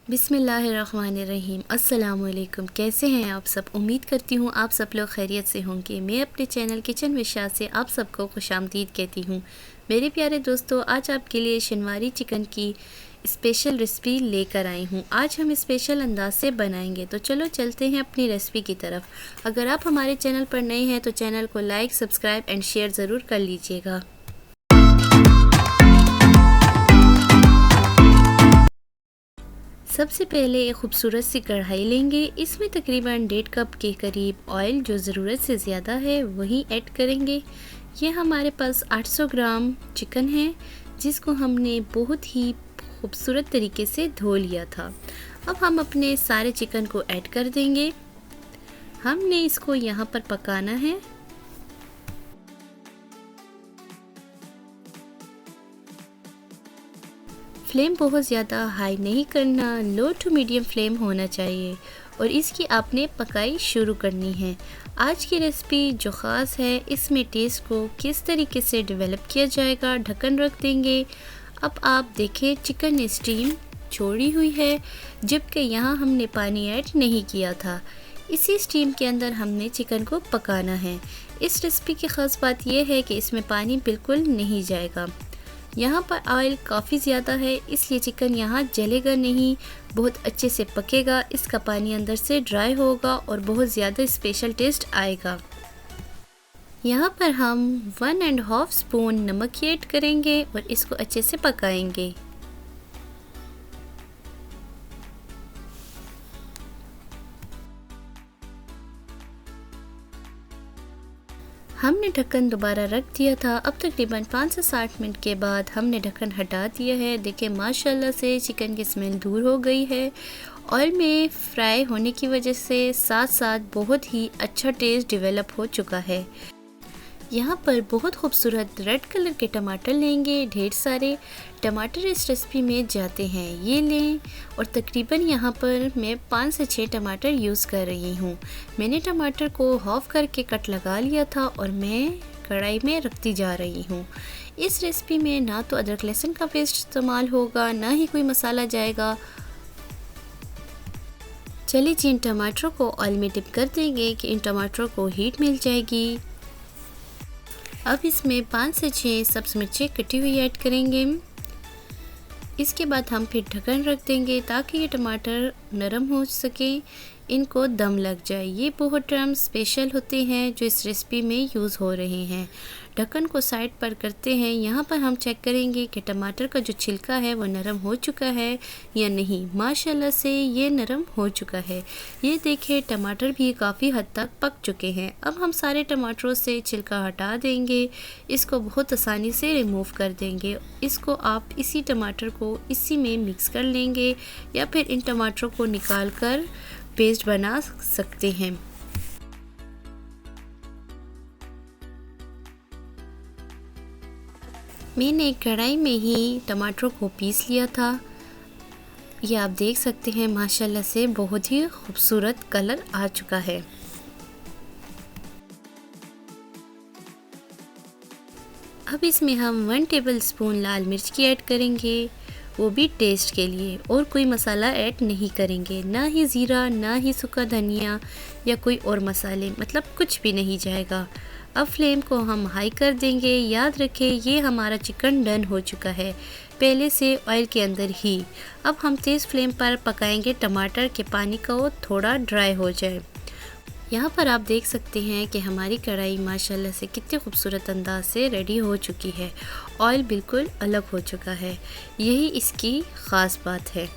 बिस्मिल्लाहिर्रहमानिर्रहीम। अस्सलामुअलैकुम। कैसे हैं आप सब? उम्मीद करती हूँ आप सब लोग खैरियत से होंगे। मैं अपने चैनल किचन विद शाह से आप सबको खुशामदीद कहती हूँ। मेरे प्यारे दोस्तों, आज आपके लिए शनवारी चिकन की स्पेशल रेसिपी लेकर आई हूँ। आज हम स्पेशल अंदाज से बनाएंगे, तो चलो चलते हैं अपनी रेसिपी की तरफ। अगर आप हमारे चैनल पर नए हैं तो चैनल को लाइक, सब्सक्राइब एंड शेयर ज़रूर कर लीजिएगा। सबसे पहले एक खूबसूरत सी कढ़ाई लेंगे। इसमें तकरीबन 1.5 कप के करीब ऑयल, जो ज़रूरत से ज़्यादा है वही ऐड करेंगे। ये हमारे पास 800 ग्राम चिकन है, जिसको हमने बहुत ही खूबसूरत तरीके से धो लिया था। अब हम अपने सारे चिकन को ऐड कर देंगे। हमने इसको यहाँ पर पकाना है। फ्लेम बहुत ज़्यादा हाई नहीं करना, लो टू मीडियम फ्लेम होना चाहिए और इसकी आपने पकाई शुरू करनी है। आज की रेसिपी जो ख़ास है, इसमें टेस्ट को किस तरीके से डेवलप किया जाएगा, ढक्कन रख देंगे। अब आप देखें, चिकन ने स्टीम छोड़ी हुई है, जबकि यहाँ हमने पानी ऐड नहीं किया था। इसी स्टीम के अंदर हमने चिकन को पकाना है। इस रेसिपी की ख़ास बात यह है कि इसमें पानी बिल्कुल नहीं जाएगा। यहाँ पर ऑयल काफ़ी ज़्यादा है, इसलिए चिकन यहाँ जलेगा नहीं, बहुत अच्छे से पकेगा। इसका पानी अंदर से ड्राई होगा और बहुत ज़्यादा स्पेशल टेस्ट आएगा। यहाँ पर हम 1.5 स्पून नमक ऐड करेंगे और इसको अच्छे से पकाएंगे। हमने ढक्कन दोबारा रख दिया था। अब तकरीबन 5 से 7 मिनट के बाद हमने ढक्कन हटा दिया है। देखिए माशाल्लाह से चिकन की स्मेल दूर हो गई है। ऑयल में फ्राई होने की वजह से साथ साथ बहुत ही अच्छा टेस्ट डेवलप हो चुका है। यहाँ पर बहुत खूबसूरत रेड कलर के टमाटर लेंगे। ढेर सारे टमाटर इस रेसिपी में जाते हैं, ये लें। और तकरीबन यहाँ पर मैं 5 से 6 टमाटर यूज़ कर रही हूँ। मैंने टमाटर को हाफ करके कट लगा लिया था और मैं कढ़ाई में रखती जा रही हूँ। इस रेसिपी में ना तो अदरक लहसुन का पेस्ट इस्तेमाल होगा, ना ही कोई मसाला जाएगा। चलिए जी, इन टमाटरों को ऑयल में डिप कर देंगे कि इन टमाटरों को हीट मिल जाएगी। अब इसमें 5 से 6 सब्ज़ मिर्चें कटी हुई ऐड करेंगे। इसके बाद हम फिर ढक्कन रख देंगे ताकि ये टमाटर नरम हो सके, इनको दम लग जाए। ये बहुत टर्म स्पेशल होते हैं जो इस रेसिपी में यूज़ हो रहे हैं। ढक्कन को साइड पर करते हैं। यहाँ पर हम चेक करेंगे कि टमाटर का जो छिलका है वो नरम हो चुका है या नहीं। माशाल्लाह से ये नरम हो चुका है। ये देखिए, टमाटर भी काफ़ी हद तक पक चुके हैं। अब हम सारे टमाटरों से छिलका हटा देंगे। इसको बहुत आसानी से रिमूव कर देंगे। इसको आप इसी टमाटर को इसी में मिक्स कर लेंगे या फिर इन टमाटरों को निकाल कर पेस्ट बना सकते हैं। मैंने कढ़ाई में ही टमाटरों को पीस लिया था। ये आप देख सकते हैं, माशाल्लाह से बहुत ही खूबसूरत कलर आ चुका है। अब इसमें हम 1 टेबलस्पून लाल मिर्च की ऐड करेंगे, वो भी टेस्ट के लिए, और कोई मसाला ऐड नहीं करेंगे। ना ही ज़ीरा, ना ही सूखा धनिया या कोई और मसाले, मतलब कुछ भी नहीं जाएगा। अब फ्लेम को हम हाई कर देंगे। याद रखें, ये हमारा चिकन डन हो चुका है पहले से ऑयल के अंदर ही। अब हम तेज़ फ्लेम पर पकाएंगे टमाटर के पानी को थोड़ा ड्राई हो जाए। यहाँ पर आप देख सकते हैं कि हमारी कढ़ाई माशाल्लाह से कितने खूबसूरत अंदाज से रेडी हो चुकी है। ऑयल बिल्कुल अलग हो चुका है, यही इसकी ख़ास बात है।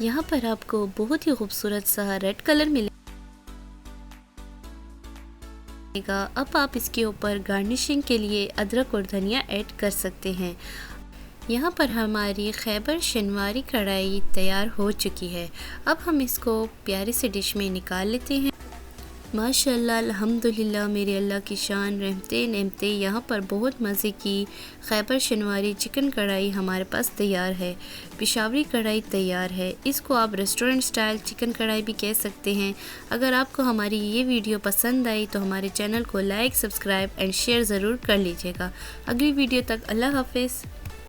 यहाँ पर आपको बहुत ही खूबसूरत सा रेड कलर मिलेगा। अब आप इसके ऊपर गार्निशिंग के लिए अदरक और धनिया ऐड कर सकते हैं। यहाँ पर हमारी खैबर शनवारी कढ़ाई तैयार हो चुकी है। अब हम इसको प्यारी से डिश में निकाल लेते हैं। माशाल्लाह, अल्हम्दुलिल्लाह, मेरे अल्लाह की शान, रहमते नेमते। यहाँ पर बहुत मज़े की खैबर शनवारी चिकन कढ़ाई हमारे पास तैयार है। पेशावरी कढ़ाई तैयार है। इसको आप रेस्टोरेंट स्टाइल चिकन कढ़ाई भी कह सकते हैं। अगर आपको हमारी ये वीडियो पसंद आई तो हमारे चैनल को लाइक, सब्सक्राइब एंड शेयर ज़रूर कर लीजिएगा। अगली वीडियो तक अल्लाह हाफ़िज़।